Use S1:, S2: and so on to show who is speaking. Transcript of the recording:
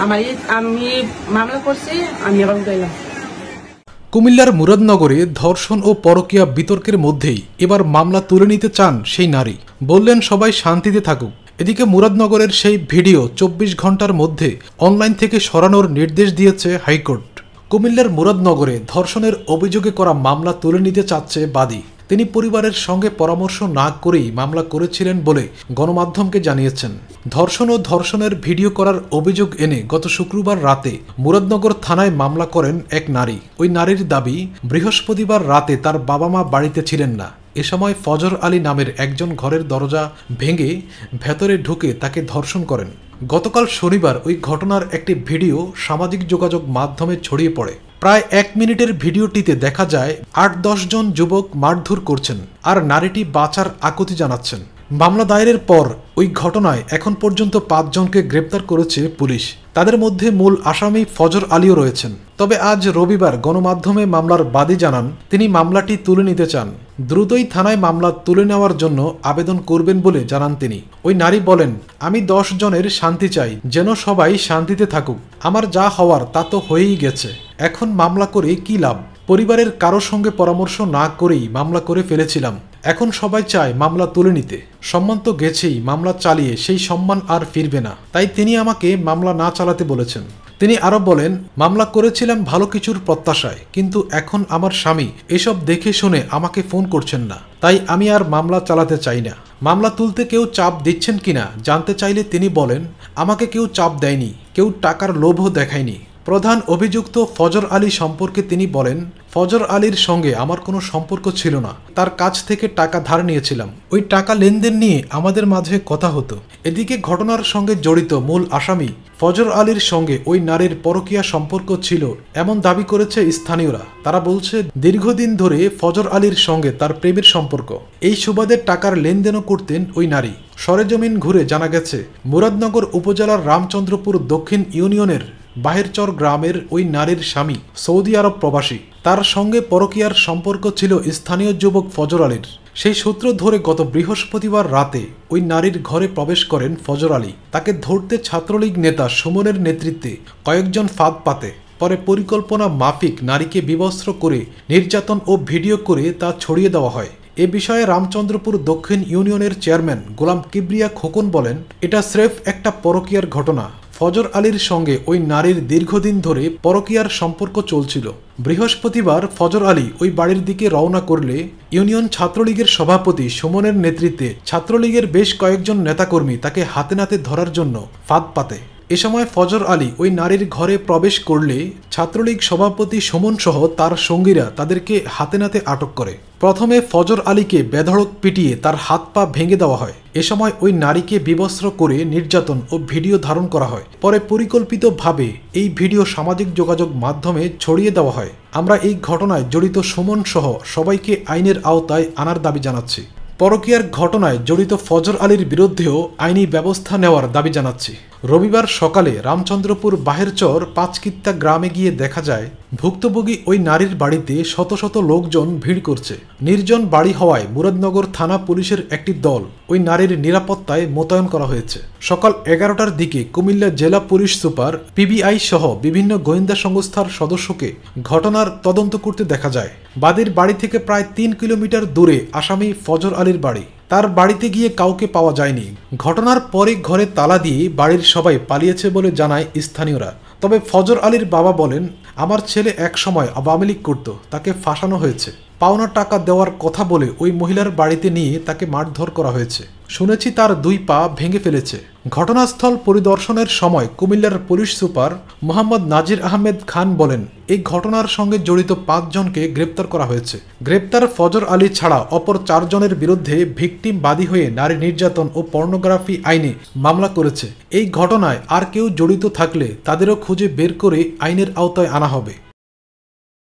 S1: আমি মামলা করছি, আমি আবার উঠাইলাম।
S2: কুমিল্লার মুরাদনগরে ধর্ষণ ও পরকীয়া বিতর্কের মধ্যেই এবার মামলা তুলে নিতে চান সেই নারী। বললেন সবাই শান্তিতে থাকুক। এদিকে মুরাদনগরের সেই ভিডিও 24 ঘন্টার মধ্যে অনলাইন থেকে সরানোর নির্দেশ দিয়েছে হাইকোর্ট। কুমিল্লার মুরাদনগরে ধর্ষণের অভিযোগে করা মামলা তুলে নিতে চাচ্ছে বাদী। তিনি পরিবারের সঙ্গে পরামর্শ না করেই মামলা করেছিলেন বলে গণমাধ্যমকে জানিয়েছেন। ধর্ষণ ও ধর্ষণের ভিডিও করার অভিযোগ এনে গত শুক্রবার রাতে মুরাদনগর থানায় মামলা করেন এক নারী। ওই নারীর দাবি, বৃহস্পতিবার রাতে তার বাবা মা বাড়িতে ছিলেন না। এ সময় ফজর আলী নামের একজন ঘরের দরজা ভেঙে ভেতরে ঢুকে তাকে ধর্ষণ করেন। গতকাল শনিবার ওই ঘটনার একটি ভিডিও সামাজিক যোগাযোগ মাধ্যমে ছড়িয়ে পড়ে। প্রায় 1 মিনিটের ভিডিওটিতে দেখা যায় 8-10 জন যুবক মারধর করছেন আর নারীটি বাঁচার আকুতি জানাচ্ছেন। মামলা দায়েরের পর ওই ঘটনায় এখন পর্যন্ত 5 জনকে গ্রেপ্তার করেছে পুলিশ। তাদের মধ্যে মূল আসামি ফজর আলীও রয়েছেন। তবে আজ রবিবার গণমাধ্যমে মামলার বাদী জানান তিনি মামলাটি তুলে নিতে চান। দ্রুতই থানায় মামলা তুলে নেওয়ার জন্য আবেদন করবেন বলে জানান তিনি। ওই নারী বলেন, আমি 10 জনের শান্তি চাই, যেন সবাই শান্তিতে থাকুক। আমার যা হওয়ার তা তো হয়েই গেছে, এখন মামলা করে কি লাভ? পরিবারের কারো সঙ্গে পরামর্শ না করেই মামলা করে ফেলেছিলাম। এখন সবাই চায় মামলা তুলে নিতে। সম্মান তো গেছেই, মামলা চালিয়ে সেই সম্মান আর ফিরবে না। তাই তিনি আমাকে মামলা না চালাতে বলেছেন। তিনি আরো বলেন, মামলা করেছিলাম ভালো কিছুর প্রত্যাশায়, কিন্তু এখন আমার স্বামী এসব দেখে শুনে আমাকে ফোন করছেন না। তাই আমি আর মামলা চালাতে চাই না। মামলা তুলতে কেউ চাপ দিচ্ছেন কিনা জানতে চাইলে তিনি বলেন, আমাকে কেউ চাপ দেয়নি, কেউ টাকার লোভও দেখায়নি। প্রধান অভিযুক্ত ফজর আলী সম্পর্কে তিনি বলেন, ফজর আলীর সঙ্গে আমার কোনো সম্পর্ক ছিল না। তার কাছ থেকে টাকা ধার নিয়েছিলাম। ওই টাকা লেনদেন নিয়ে আমাদের মাঝে কথা হতো। এদিকে ঘটনার সঙ্গে জড়িত মূল আসামি ফজর আলীর সঙ্গে ওই নারীর পরকীয়া সম্পর্ক ছিল এমন দাবি করেছে স্থানীয়রা। তারা বলছে, দীর্ঘদিন ধরে ফজর আলীর সঙ্গে তার প্রেমের সম্পর্ক। এই সুবাদে টাকার লেনদেনও করতেন ওই নারী। সরেজমিন ঘুরে জানা গেছে, মুরাদনগর উপজেলার রামচন্দ্রপুর দক্ষিণ ইউনিয়নের বাহেরচর গ্রামের ওই নারীর স্বামী সৌদি আরব প্রবাসী। তার সঙ্গে পরকীয়ার সম্পর্ক ছিল স্থানীয় যুবক ফজর আলীর। সেই সূত্র ধরে গত বৃহস্পতিবার রাতে ওই নারীর ঘরে প্রবেশ করেন ফজর আলী। তাকে ধরতে ছাত্রলীগ নেতা সুমনের নেতৃত্বে কয়েকজন ফাঁদ পাতে। পরে পরিকল্পনা মাফিক নারীকে বিবস্ত্র করে নির্যাতন ও ভিডিও করে তা ছড়িয়ে দেওয়া হয়। এ বিষয়ে রামচন্দ্রপুর দক্ষিণ ইউনিয়নের চেয়ারম্যান গোলাম কিবরিয়া খোকন বলেন, এটা স্রেফ একটা পরকীয়ার ঘটনা। ফজর আলীর সঙ্গে ওই নারীর দীর্ঘদিন ধরে পরকীয়ার সম্পর্ক চলছিল। বৃহস্পতিবার ফজর আলী ওই বাড়ির দিকে রওনা করলে ইউনিয়ন ছাত্রলীগের সভাপতি সুমনের নেতৃত্বে ছাত্রলীগের বেশ কয়েকজন নেতাকর্মী তাকে হাতে নাতে ধরার জন্য ফাঁদ পাতে। এ সময় ফজর আলী ওই নারীর ঘরে প্রবেশ করলে ছাত্রলীগ সভাপতি সুমন সহ তার সঙ্গীরা তাদেরকে হাতে নাতে আটক করে। প্রথমে ফজর আলীকে বেধড়ক পিটিয়ে তার হাত পা ভেঙে দেওয়া হয়। এ সময় ওই নারীকে বিবস্ত্র করে নির্যাতন ও ভিডিও ধারণ করা হয়। পরে পরিকল্পিতভাবে এই ভিডিও সামাজিক যোগাযোগ মাধ্যমে ছড়িয়ে দেওয়া হয়। আমরা এই ঘটনায় জড়িত সুমন সহ সবাইকে আইনের আওতায় আনার দাবি জানাচ্ছি। পরকীয়ার ঘটনায় জড়িত ফজর আলীর বিরুদ্ধেও আইনি ব্যবস্থা নেওয়ার দাবি জানাচ্ছি। রবিবার সকালে রামচন্দ্রপুর বাহেরচর পাঁচকিত্তা গ্রামে গিয়ে দেখা যায়, ভুক্তভোগী ওই নারীর বাড়িতে শত শত লোকজন ভিড় করছে। নির্জন বাড়ি হওয়ায় মুরাদনগর থানা পুলিশের একটি দল ওই নারীর নিরাপত্তায় মোতায়েন করা হয়েছে। সকাল 11টার দিকে কুমিল্লা জেলা পুলিশ সুপার, পিবিআই সহ বিভিন্ন গোয়েন্দা সংস্থার সদস্যকে ঘটনার তদন্ত করতে দেখা যায়। বাদীর বাড়ি থেকে প্রায় 3 কিলোমিটার দূরে আসামি ফজর আলীর বাড়ি। তার বাড়িতে গিয়ে কাউকে পাওয়া যায়নি। ঘটনার পরে ঘরে তালা দিয়ে বাড়ির সবাই পালিয়েছে বলে জানায় স্থানীয়রা। তবে ফজর আলীর বাবা বলেন, আমার ছেলে এক সময় আওয়ামী লীগ করত, তাকে ফাঁসানো হয়েছে। পাওনা টাকা দেওয়ার কথা বলে ওই মহিলার বাড়িতে নিয়ে তাকে মারধর করা হয়েছে। শুনেছি তার 2 পা ভেঙে ফেলেছে। ঘটনাস্থল পরিদর্শনের সময় কুমিল্লার পুলিশ সুপার মোহাম্মদ নাজির আহমেদ খান বলেন, এই ঘটনার সঙ্গে জড়িত 5 জনকে গ্রেপ্তার করা হয়েছে। গ্রেপ্তার ফজর আলী ছাড়া অপর 4 জনের বিরুদ্ধে ভিকটিম বাদী হয়ে নারী নির্যাতন ও পর্নোগ্রাফি আইনে মামলা করেছে। এই ঘটনায় আর কেউ জড়িত থাকলে তাদেরও খুঁজে বের করে আইনের আওতায় আনা হবে।